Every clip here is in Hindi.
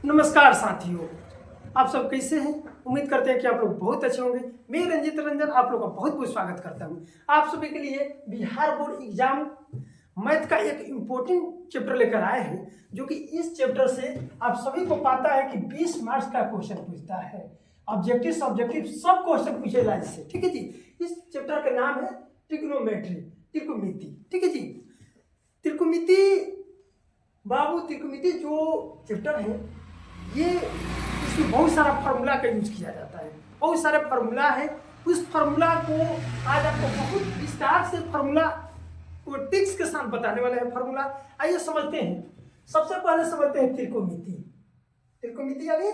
नमस्कार साथियों, आप सब कैसे हैं। उम्मीद करते हैं कि आप लोग बहुत अच्छे होंगे। मैं रंजित रंजन आप लोग का बहुत बहुत स्वागत करता हूं। आप सभी के लिए बिहार बोर्ड एग्जाम मैथ का एक इम्पोर्टेंट चैप्टर लेकर आए हैं, जो कि इस चैप्टर से आप सभी को पता है कि 20 मार्क्स का क्वेश्चन पूछता है। ऑब्जेक्टिव सब्जेक्टिव सब क्वेश्चन पूछे ला इससे, ठीक है जी। इस चैप्टर का नाम है ट्रिग्नोमेट्री, त्रिकोणमिति, ठीक है जी। त्रिकोणमिति बाबू, त्रिकोणमिति जो चैप्टर है ये इसमें बहुत सारा फार्मूला का यूज किया जाता है। बहुत सारे फार्मूला है। उस फार्मूला को आज आपको बहुत विस्तार से फार्मूला को टिक्स के साथ बताने वाले हैं। फार्मूला आइए समझते हैं। सबसे पहले समझते हैं त्रिकोणमिति। त्रिकोणमिति यानी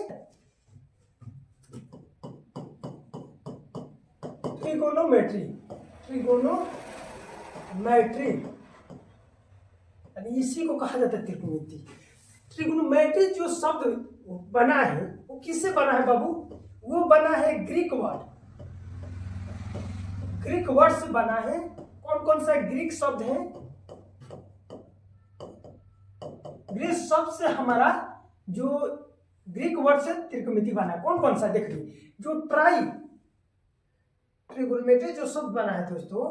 ट्रिगोनोमेट्री। ट्रिगोनोमेट्री यानी इसी को कहा जाता है त्रिकोणमिति। ट्रिगोनोमेट्री जो शब्द बना है वो किससे बना है बाबू? वो बना है ग्रीक वर्ड। ग्रीक वर्ड से बना है। कौन कौन सा ग्रीक शब्द है? ग्रीक शब्द से हमारा जो ग्रीक वर्ड से त्रिकोणमिति बना है। कौन कौन सा देखिए, जो ट्रिगोनोमेट्री जो शब्द बना है दोस्तों,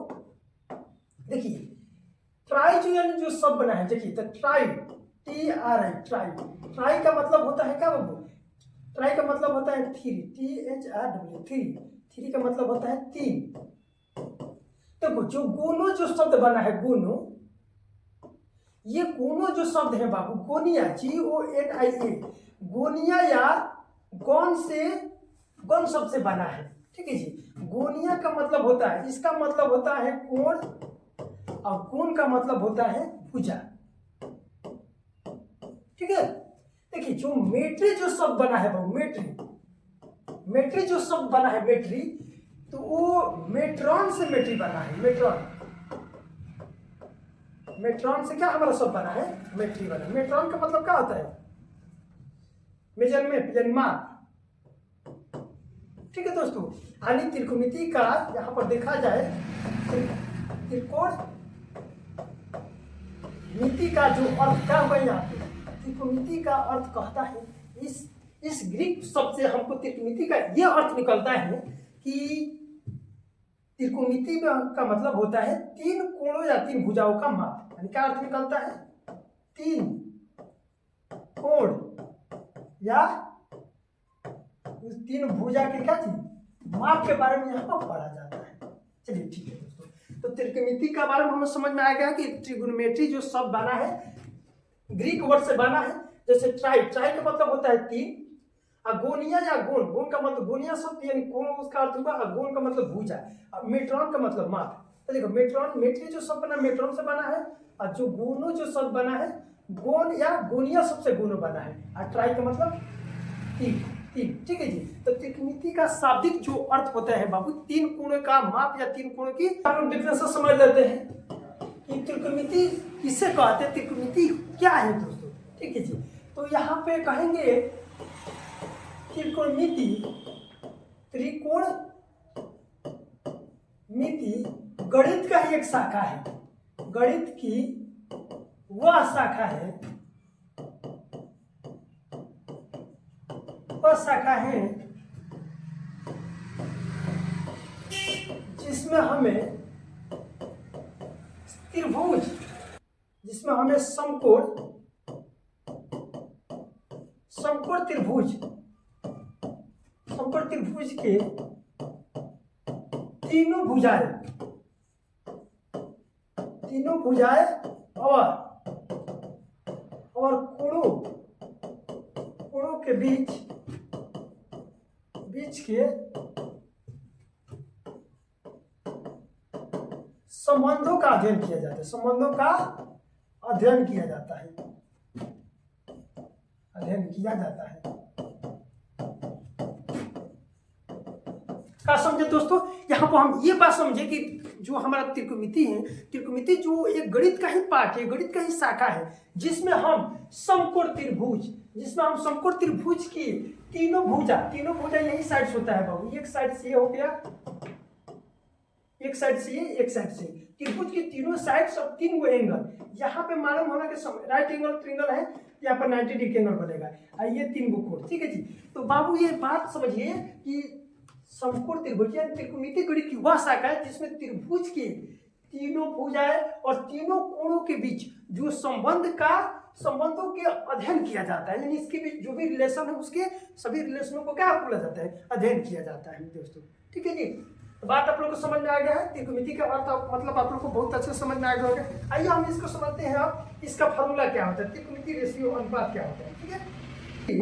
देखिए ट्राई जो यानी जो शब्द बना है, देखिए तो ट्राई, TRI, ट्राई का मतलब होता है क्या बाबू? ट्राई का मतलब होता है थ्री, THRW, थ्री का मतलब होता है तीन। देखो जो गोनो जो शब्द बना है, गोनो, ये गोनो जो शब्द है बाबू, गोनिया, GONIA, गोनिया या गौन से, गौन शब्द से बना है, ठीक है जी। गोनिया का मतलब होता है, इसका मतलब होता है कोण, और कोण का मतलब होता है भुजा, ठीक है। देखिए जो मेट्री जो शब्द बना है बाबू, मेट्री जो शब्द बना है, मेट्री, तो वो मेट्रॉन से मेट्री बना है। मेट्रॉन से क्या हमारा शब्द बना है? मेट्री बना। मेट्रॉन का मतलब क्या होता है? मेजरमेंट यानी माप, ठीक है दोस्तों। यानी त्रिकोणमिति का यहां पर देखा जाए, त्रिकोणमिति का जो अर्थ क्या हुआ यहाँ पे, त्रिकोणमिति का अर्थ कहता है, इस ग्रीक शब्द से हमको त्रिकोणमिति का यह अर्थ निकलता है कि त्रिकोणमिति का मतलब होता है तीन कोणों या तीन भुजाओं का माप। यानी क्या अर्थ निकलता है? तीन कोण या तीन भुजा के क्या चीज माप के बारे में यहाँ पर पढ़ा जाता है। चलिए ठीक है दोस्तों, तो त्रिकोणमिति का बारे में हमें समझ में आ गया कि ट्रिगोनोमेट्री जो शब्द बना है ग्रीक वर्ड से बना है। जैसे ट्राई का मतलब होता है तीन, गोनिया या गोन का मतलब गोनिया शब्द यानी कोण उसका अर्थ हुआ, और गोन का मतलब भुजा, और मेट्रॉन का मतलब माप। तो देखो मेट्री जो शब्द बना मेट्रॉन से बना है, और जो गोनो जो शब्द बना है गोन या गोनिया शब्द से गोनो बना है, और ट्राई का मतलब तीन, ठीक है जी। तो त्रिकोणमिति का शाब्दिक जो अर्थ होता है बाबू, तीन कोणों का माप या तीन कोणों की डिफरेंस समझ लेते हैं कि त्रिकोणमिति किसे कहते हैं, त्रिकोणमिति क्या है दोस्तों, ठीक है जी। तो यहाँ पे कहेंगे त्रिकोणमिति, गणित का ही एक शाखा है। गणित की वह शाखा है जिसमें हमें त्रिभुज, जिसमें हमें समकोण त्रिभुज के तीनों भुजाएं और कोणों के बीच के संबंधों का अध्ययन किया जाता है। क्या समझे दोस्तों? यहाँ पर हम ये बात समझे कि जो हमारा त्रिकोणमिति है, त्रिकोणमिति जो एक गणित का ही पार्ट है, गणित का ही शाखा है, जिसमें हम समकोण त्रिभुज की तीनों भुजा यही साइड होता है बाबू। एक साइड से ये हो गया, एक साइड से ये, एक साइड से त्रिभुज की तीनों साइड सब तीन गो एंगल यहाँ पे मालूम होना कि राइट एंगल ट्रायंगल है, यहाँ पर 90 डिग्री एंगल बनेगा। ये 3 गो कोण, ठीक है जी। तो बाबू ये बात समझिए कि समकोण त्रिभुज या त्रिकोणमितीय गणित की वह शाखा है जिसमें त्रिभुज के तीनों भुजाएं और तीनों कोणों के बीच जो संबंधों के अध्ययन किया जाता है, यानी इसके बीच जो भी रिलेशन है उसके सभी रिलेशनों को क्या बोला जाता है, अध्ययन किया जाता है दोस्तों, ठीक है जी। तो बात आप लोग को समझ में आ गया है, त्रिकोणमिति का अर्थ मतलब आप लोग को बहुत अच्छे समझ में आ गया होगा। आइए हम इसको समझते हैं। अब इसका फॉर्मूला क्या होता है, त्रिकोणमिति रेशियो अनुपात क्या होता है, ठीक है।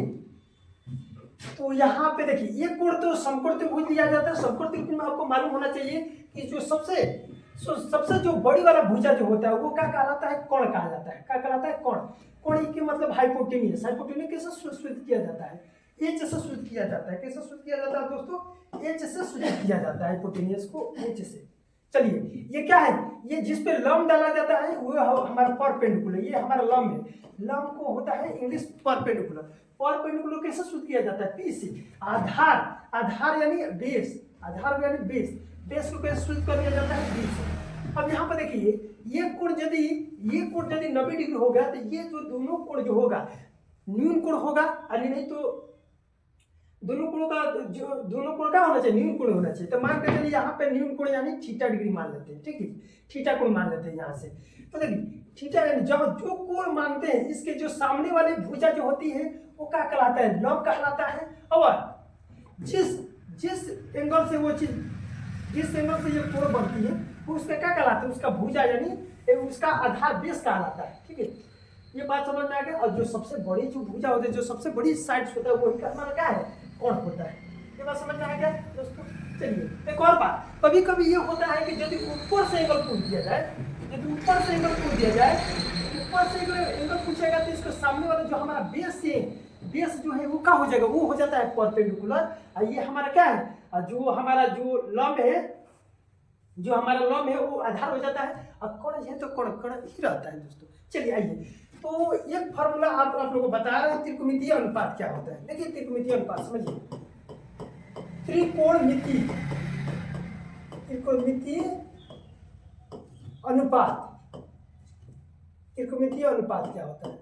तो यहाँ पे देखिए एक कोण तो समकोण त्रिभुज दिया जाता है। समकोण त्रिभुज में आपको मालूम होना चाहिए कि जो सबसे जो बड़ी वाला भुजा जो होता है वो क्या कहलाता है, कोण कहा जाता है। क्या कहलाता है, कोण। कोण के मतलब हाइपोटेन्यूस। हाइपोटेन्यूस कैसे सूचित किया जाता है, एच से सूचित किया जाता है। कैसे सूचित किया जाता है दोस्तों, एच से सूचित किया जाता है हाइपोटेन्यूस को, एच से। चलिए ये क्या है, ये जिस पे लंब डाला जाता है वो हमारा परपेंडिकुलर, ये हमारा लंब है। लंब को होता है इंग्लिश परपेंडिकुलर। परपेंडिकुलर कैसे सूचित किया जाता है, पी से। आधार यानी बेस, आधार यानी बेस, बेस को कैसे सूचित कर दिया जाता है, बी से। अब यहाँ पर देखिए ये कोण यदि 90 डिग्री हो गया तो ये जो दोनों कोण जो होगा न्यून कोण होगा, यानी नहीं तो दोनों कोण का होना चाहिए, न्यून कोण होना चाहिए। तो मान के चलिए यहाँ पे न्यून कोण यानी थीटा डिग्री मान लेते हैं, ठीक है, थीटा कोण मान लेते हैं यहाँ से। तो देखिए थीटा यानी जब जो कोण मानते हैं इसके जो सामने वाली भुजा जो होती है वो क्या कहलाता है, लंब कहलाता है। और जिस एंगल से वो चीज, जिस एंगल से ये कोण बनती है वो उसका क्या कहलाता है, उसका भुजा यानी उसका आधार बेस कहलाता है, ठीक है। ये बात समझ में आ गया। और जो सबसे बड़ी जो भुजा होती है, जो सबसे बड़ी साइड्स होता है वो हमारा क्या है, कोण होता है। ये बात समझ में आ गया दोस्तों। चलिए एक और बात, कभी कभी ये होता है कि यदि ऊपर से एंगल पूछ दिया जाए, यदि ऊपर से एंगल पूछ दिया जाए, ऊपर से एंगल पूछेगा तो इसको सामने वाला जो हमारा बेस है, बेस जो है वो क्या हो जाएगा, वो हो जाता है परपेंडिकुलर। और ये हमारा क्या है, जो हमारा जो लंब है वो आधार हो जाता है। और कोण है तो कोण ही रहता है दोस्तों। चलिए आइए, तो एक फॉर्मूला आप लोगों को बता रहे हैं, त्रिकोणमितीय अनुपात क्या होता है। देखिए त्रिकोणमितीय अनुपात समझिए, त्रिकोणमितीय अनुपात, त्रिकोणमितीय अनुपात क्या होता है।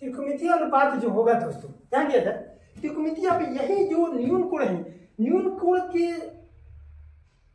त्रिकोणमितीय अनुपात जो होगा दोस्तों ध्यान दिया जाए, त्रिकोणमितीय पे यही जो न्यून कोण है, न्यून कोण के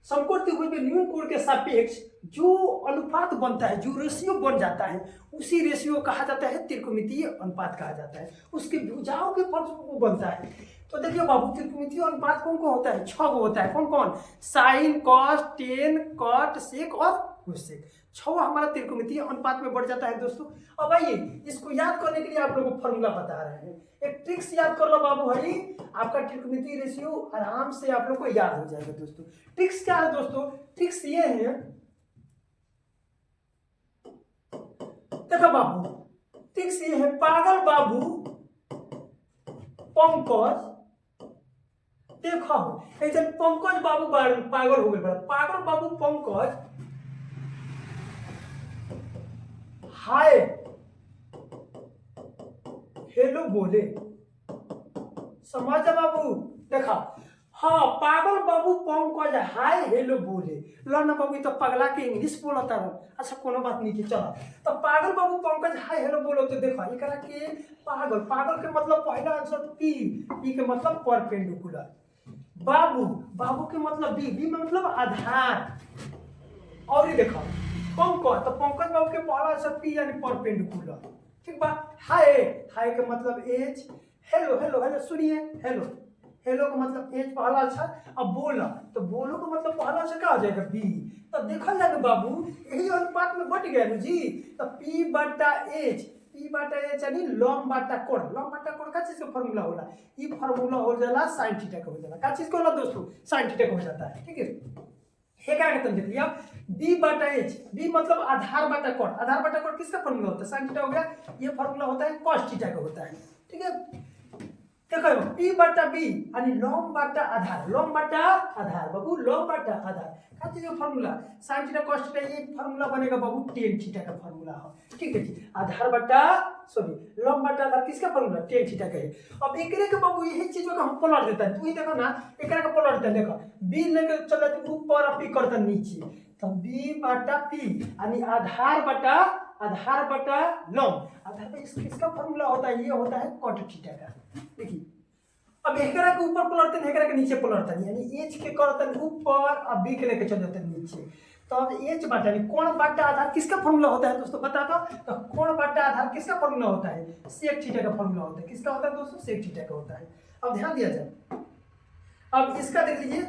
समकोण त्रिभुज में न्यून कोण के सापेक्ष जो अनुपात बनता है, जो रेशियो बन जाता है, उसी रेशियो कहा जाता है त्रिकोणमितीय अनुपात कहा जाता है। उसके भुजाओं के फल वो बनता है। तो देखिए बाबू त्रिकोणमितीय अनुपात कौन कौन होता है, 6 गो होता है। कौन कौन, साइन, कॉस, टेन, कॉट, सेक और कोसेक। 6 हमारा त्रिकोणमितीय अनुपात में बढ़ जाता है दोस्तों। अब आइए इसको याद करने के लिए आप लोगों को फॉर्मूला बता रहे हैं। एक ट्रिक्स याद कर लो बाबू भाई, आपका त्रिकोणमितीय रेशियो आराम से आप लोग को याद हो जाएगा दोस्तों। ट्रिक्स क्या है दोस्तों, ट्रिक्स ये है, देखो बाबू ट्रिक्स ये है, पागल बाबू पंकज, देखो ऐसे पंकज बाबू पागल हो गए, पागल बाबू पंकज हाय हेलो बोले, समझ बाबू। देखा, हाँ पागल बाबू पंकज हाय हेलो बोले। लो ना बाबू तो पगला के इंग्लिश बोलता रहो, अच्छा कोनो बात नहीं की, चलो तो पागल बाबू पंकज हाय हेलो बोलो। तो देखो एकरा के पागल, पागल के मतलब पहला आंसर पी, पी के मतलब परपेंडिकुलर। बाबू, बाबू के मतलब बी, बी में मतलब आधार। और ये देखो पंकज, तो पंकज बाबू के पहला आंसर पी यानी परपेंडिकुलर, ठीक बा। हाय, हाय का मतलब एच, हेलो हेलो हेलो सुनिए, हेलो, हेलो का मतलब एच पहला अक्षर। अब बोला, तो बोलो का मतलब पहला अक्षर क्या हो जाएगा, बी। तो देखा जाए बाबू यही अनुपात में बट गया जी। तो पी बटा एच, पी बटा एच यानी लंब बटा कोण। लंब बटा कोण का चीज का फॉर्मूला होला, ये फॉर्मूला हो जाला sin थीटा का हो जाला। का चीज का होला दोस्तों, sin थीटा का हो जाता है, ठीक है। ये क्या कहते हैं देखिए आप, बी बटा एच, बी मतलब आधार बटा कोण। आधार बटा कोण किसका फॉर्मूला होता है, sin थीटा हो गया। ये फॉर्मूला होता है cos थीटा का होता है, ठीक है। देखो पी बटा बी यानी लंब बटा आधार, लंब बटा आधार बाबू, लंब बटा आधार का चीज का formula sin theta cos theta, ये फॉर्मूला बनेगा बाबू tan थीटा का फॉर्मूला हो, ठीक है जी। आधार बटा सॉरी लंब बटा आधार किसका फॉर्मूला, tan थीटा का है। अब एकरे के बाबू यही चीजों का हम पलट देता है, तू ही देखो ना एकरे का पलट देता है। देखो बी लेके चल जाते ऊपर और पी करता नीचे, तो बी बटा पी यानी आधार बटा आधार बटा लॉग। आधार पे इसका फॉर्मूला होता है, ये होता है कॉट थीटा का। देखिए अब एकरा के ऊपर पलटते हैं, एकरा के नीचे पलटते हैं, यानी एच के करते ऊपर और बी के लेके चल जाते हैं नीचे। तो अब एच बटा यानी कोण बटा आधार किसका फॉर्मूला होता है दोस्तों, बता दो। तो कोण बटा आधार किसका फॉर्मूला होता है, सेक थीटा का फॉर्मूला होता है। किसका होता है दोस्तों, सेक थीटा का होता है। अब ध्यान दिया जाए, अब इसका देख लीजिए,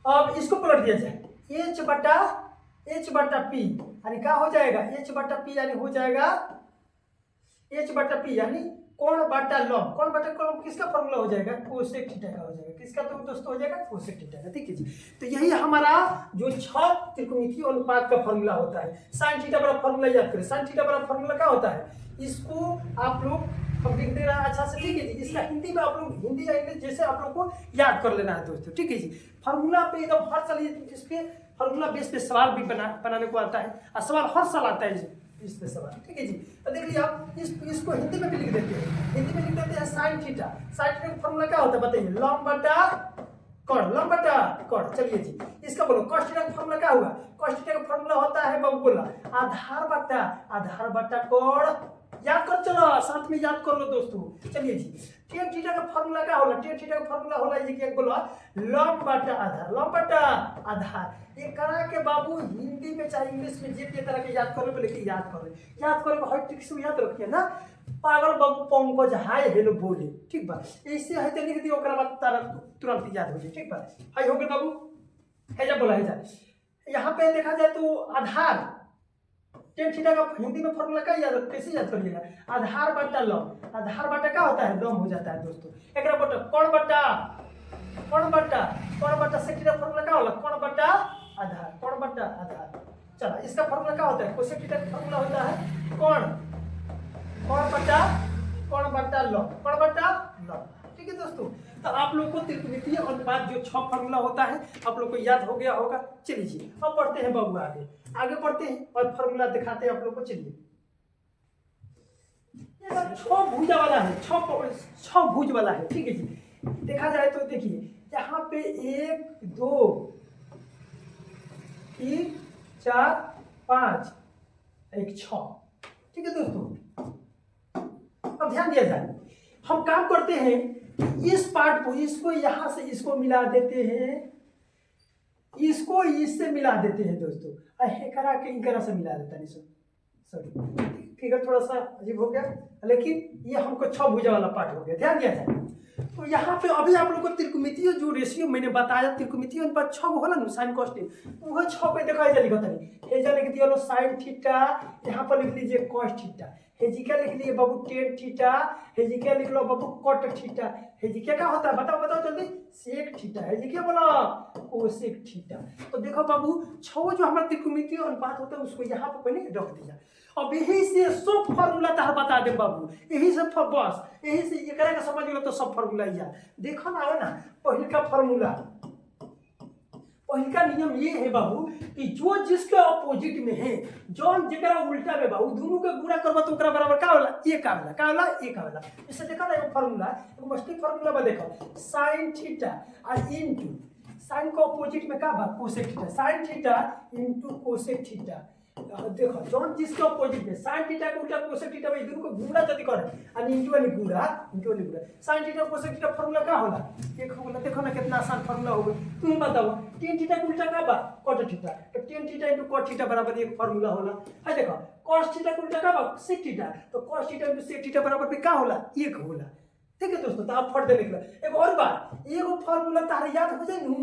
अब इसको पलट दिया जाए, एच बटा पी यानी क्या हो जाएगा, एच बटा पी यानी हो जाएगा एच बटा पी यानी कोण बटा लॉग। कोण बटा लॉग किसका फॉर्मूला हो जाएगा, कोसेक थीटा का हो जाएगा। किसका तो दोस्तों हो जाएगा, कोसेक थीटा का। ठीक है जी, तो यही हमारा जो 6 त्रिकोणमितीय अनुपात का फॉर्मूला होता है। साइन थीटा बड़ा फॉर्मूला याद करें, साइन थीटा बड़ा फॉर्मूला क्या होता है, इसको आप लोग हम लिख दे रहा है अच्छा से। ठीक है जी, इसका हिंदी में आप लोग हिंदी या इंग्लिश जैसे आप लोग को याद कर लेना है दोस्तों। ठीक है जी, फॉर्मूला पे एकदम हर साल इस पे फॉर्मूला बेस पे सवाल भी बनाने को आता है, और सवाल हर साल आता है इस पे सवाल। ठीक है जी, तो देख लीजिए आप इसको हिंदी में भी लिख देते हैं, हिंदी में लिख देते हैं साइन थीटा। साइन थीटा का फॉर्मूला क्या होता है बताइए, लॉग बटा कोण, लॉग बटा कोण। चलिए जी, इसका बोलो कॉस थीटा का फॉर्मूला क्या हुआ, कॉस थीटा का फॉर्मूला होता है बाबू बोला आधार बटा कोण। याद कर चलो, साथ में याद कर लो दोस्तों। चलिए जी, टेन थीटा का फॉर्मूला क्या होला, टेन थीटा का फॉर्मूला होला ये क्या बोला, लॉग बटा आधार, लॉग बटा आधार। ये करा के बाबू हिंदी में चाहे इंग्लिश में जे तरह के याद कर लो, लेकिन याद करो हर ट्रिक से याद रखिए ना। पागल बाबू पंकज हाय हेलो बोले, ठीक बा, ऐसे है तो लिख दियो, ओकरा बाद तारा तुरंत याद हो जाए। ठीक बा, हाय हो गए बाबू, है जा बोला है जा। यहाँ पे देखा जाए तो आधार टेन थीटा का हिंदी में फॉर्मूला क्या याद, कैसे याद करिएगा, आधार बटा लॉग। आधार बटा क्या होता है, लॉग हो जाता है दोस्तों। एक बटा कोण बटा सेक थीटा फॉर्मूला क्या होला, कोण बटा आधार। चलो इसका फॉर्मूला क्या होता है, कोसेक थीटा का फॉर्मूला होता है कोण बटा लॉग। ठीक है दोस्तों, तो आप लोग को त्रिकोणमितीय अनुपात जो 6 फॉर्मूला होता है आप लोग को याद हो गया होगा। चलिए जी, अब बढ़ते हैं बाबू आगे बढ़ते हैं और फॉर्मूला दिखाते हैं आप लोग को। चलिए, ये 6 भुजा वाला है, 6 भुज वाला है। ठीक है जी, देखा जाए तो देखिए यहाँ पे 1 2 3 4 5 1 6। ठीक है दोस्तों, अब ध्यान दिया जाए, हम काम करते हैं इस पार्ट को, इसको यहां से इसको मिला देते हैं, इसको इससे मिला देते हैं दोस्तों, करा के इनकरा से मिला देता है। सॉरी फिगर थोड़ा सा अजीब हो गया, लेकिन ये हमको 6 भुजा वाला पार्ट हो गया। ध्यान दिया जाए तो यहाँ पे अभी आप लोग को त्रिकोणमितीय जो रेशियो मैंने बताया, त्रिकोणमितीय अनुपात 6 गो होला ना साइन कॉस टेन, वो 6 पे देखा है लिखा नहीं, हेजा लिख दिया साइन थीटा, यहाँ पर लिख लीजिए कॉस थीटा, हेजिका लिख लिए बाबू टेन थीटा, हेजिका लिख लो बाबू कॉट थीटा। हेजिका क्या होता है बताओ जल्दी, सेक थीटा। हेजिका बोला कोसेक थीटा। तो देखो बाबू 6 जो हमारा त्रिकोणमितीय अनुपात होता है उसको यहाँ पर पहले रख दिया। अब यही से सब फॉर्मूला तार बता दे बाबू, यही से बस यही से एकरा का समझ लो तो सब फॉर्मूला याद। देखो ना आवे ना, पहले का नियम ये है बाबू कि जो जिसके अपोजिट में है, जौन जगह उल्टा में बाबू दोनों के गुणा करबा तो ओकरा बराबर का होला, एक आवेला। इससे देखा ना एगो फार्मूला, एगो मस्ती फार्मूला बा देखो, sin थीटा और इनटू sin को अपोजिट में का बा cosec theta, sin theta into cosec theta. देखो जौन जिसके अपोजिट में sin थीटा के उल्टा कोसेक थीटा में दोनों को गुणा जदी करे और इनटू वाली गुणा sin theta cosec theta formula का होला, एक होला। देखो ना कितना आसान फार्मूला होगा, तुम बताओ tan थीटा के उल्टा का बा cot थीटा, तो tan theta into cot theta बराबर एक फार्मूला होला है। देखो cos थीटा के उल्टा का बा sec थीटा, तो cos theta into sec theta बराबर भी का होला, एक होला। ठीक है दोस्तों, तो आप फट दे निकला। एक और बात, एगो फार्मूला तार याद हो जाए नू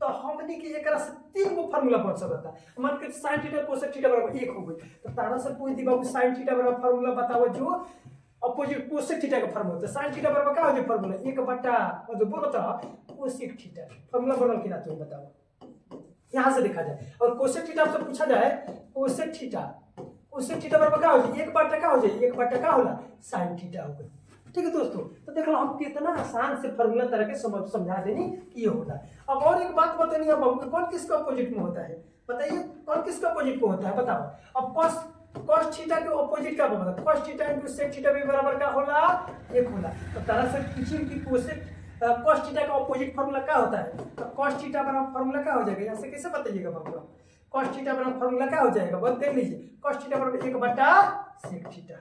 तो हमनी के एकरा से 3 गो फार्मूला बन सकता है। मान के sin थीटा कोसेक थीटा बराबर 1 हो गई, तो तारा से पूछ दी बाबू sin थीटा बराबर फार्मूला बताओ जो अपोजिट कोसेक थीटा का फार्मूला। तो sin थीटा बराबर का हो जाए फार्मूला 1 बटा जो बोलो तो कोसेक थीटा फार्मूला बनल कि ना तुम बताओ। यहां से देखा जाए और कोसेक थीटा से पूछा जाए कोसेक थीटा बराबर का हो जाए 1 बटा का हो जाए 1 बटा का होला sin थीटा हो गई। ठीक है दोस्तों, तो देख लो हम कितना आसान से फार्मूला तरह के समझा देनी ये होता है। अब और एक बात बतानी है बाबू, कौन किसका अपोजिट में होता है बताइए, कौन किसका अपोजिट में होता है बताओ। अब cos थीटा के अपोजिट का बताओ, cos theta into sec theta भी बराबर का होला 1 होला। तो तरह से पूछिए कि cos थीटा का अपोजिट फार्मूला क्या होता है, तो cos थीटा बराबर फार्मूला क्या हो जाएगा, यहाँ से कैसे बताइएगा बाबू। cos थीटा बराबर फॉर्मूला क्या हो जाएगा, बस देख लीजिए cos थीटा बराबर 1/sec थीटा।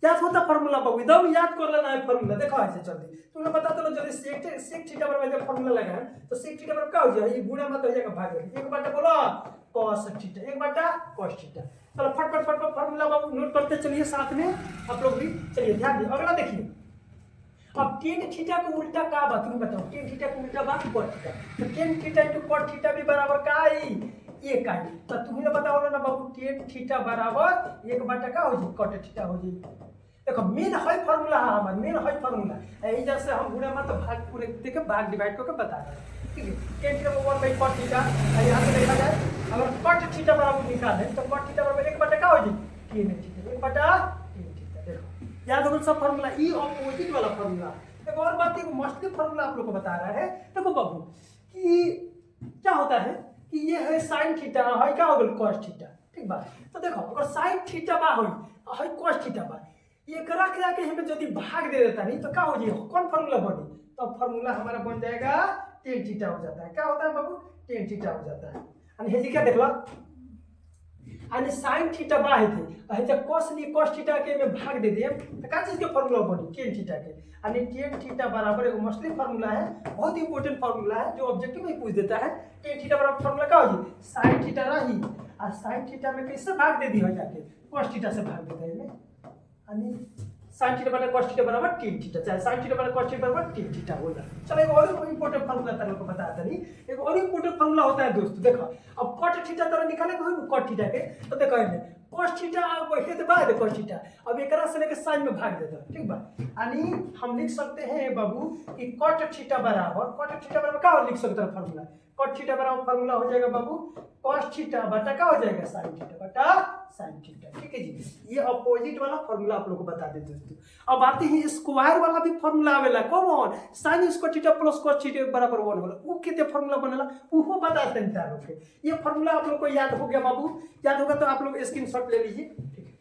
याद होता फॉर्मूला बाबू, एकदम याद कर लेना है फॉर्मूला। देखो ऐसे जल्दी तुमने बता दो जल्दी, sec थीटा बराबर जब फॉर्मूला लगा है तो sec थीटा बराबर क्या हो जाएगा, ये गुणा मत हो जाएगा भाग जाएगा, 1 बोलो cos थीटा 1/cos थीटा। चलो फटफट फटफट फॉर्मूला बाबू नोट करते चलिए साथ में आप लोग भी। चलिए ध्यान दिए, अगला देखिए। अब tan थीटा का उल्टा का बात तुम्हें बताओ, tan थीटा का उल्टा बात cot थीटा, तो tan theta into cot theta भी बराबर का आई 1 आई। तो तुम्हें बताओ ना बाबू tan थीटा बराबर 1 का हो जाए cot थीटा हो जाए। देखो मेन है फार्मूला है हमारा, मेन है फार्मूला इधर से हम गुणा मत भाग पूरे देखे भाग डिवाइड करके बता रहे हैं, ठीक है। tan थीटा बराबर 1/cot थीटा, यहाँ से देखा जाए अगर cot थीटा बराबर निकाले तो cot थीटा बराबर 1 का हो जाए tan थीटा 1/tan थीटा। देखो याद होगा सब फार्मूला, ई ऑपोजिट वाला फार्मूला। एक और बात, एक मस्ती फार्मूला आप लोग को बता रहा है। देखो बाबू कि क्या होता है कि ये है साइन थीटा है क्या हो गया cos थीटा, ठीक बा। तो देखो अगर साइन थीटा बा है cos थीटा बा, ये करा करा के हमें यदि भाग दे देता नहीं तो क्या हो जाएगा, कौन फार्मूला बनी, तो फॉर्मूला हमारा बन जाएगा tan थीटा हो जाता है। क्या होता है बाबू, tan थीटा हो जाता है। आणि हे जी क्या देखला आणि sin थीटा बा है थे है जब cos ली cos थीटा के में भाग दे दिए तो क्या चीज के फार्मूला बनी tan थीटा के। आणि tan थीटा बराबर एक मछली फार्मूला है, बहुत ही इंपॉर्टेंट फार्मूला है जो ऑब्जेक्टिव में पूछ देता है। tan थीटा बराबर फार्मूला क्या हो जी sin थीटा रही और sin थीटा में कैसे भाग दे दी हो जाके cos थीटा से भाग देते हैं आणि sin थीटा बराबर cos थीटा बराबर tan थीटा, चाहे sin थीटा बराबर cos थीटा बराबर tan थीटा होगा। चलो एक और इंपॉर्टेंट फार्मूला तरह को बताता नहीं, एक और इंपॉर्टेंट फार्मूला होता है दोस्तों। देखो अब cot थीटा तरह निकाले तो cot थीटा के, तो देखो इन्हें cos थीटा अब हेत बाद cos थीटा अब एक से लेके sin में भाग देता, ठीक बा। यानी हम लिख सकते हैं बाबू कि cot थीटा बराबर क्या लिख सकते हैं फार्मूला, cot थीटा बराबर फार्मूला हो जाएगा बाबू cos थीटा बटा क्या हो जाएगा sin थीटा बटा sin थीटा, ठीक है जी। ये अपोजिट वाला फार्मूला आप लोगों को बता दें दोस्तों। अब आते हैं स्क्वायर वाला भी फार्मूला आवेला, कौन sin square theta plus cos theta बराबर 1 होला, वो कितने फार्मूला बनेला वो बताते हैं चारों के। ये फार्मूला आप लोग को याद हो गया बाबू, याद होगा तो आप लोग स्क्रीनशॉट ले लीजिए, ठीक है।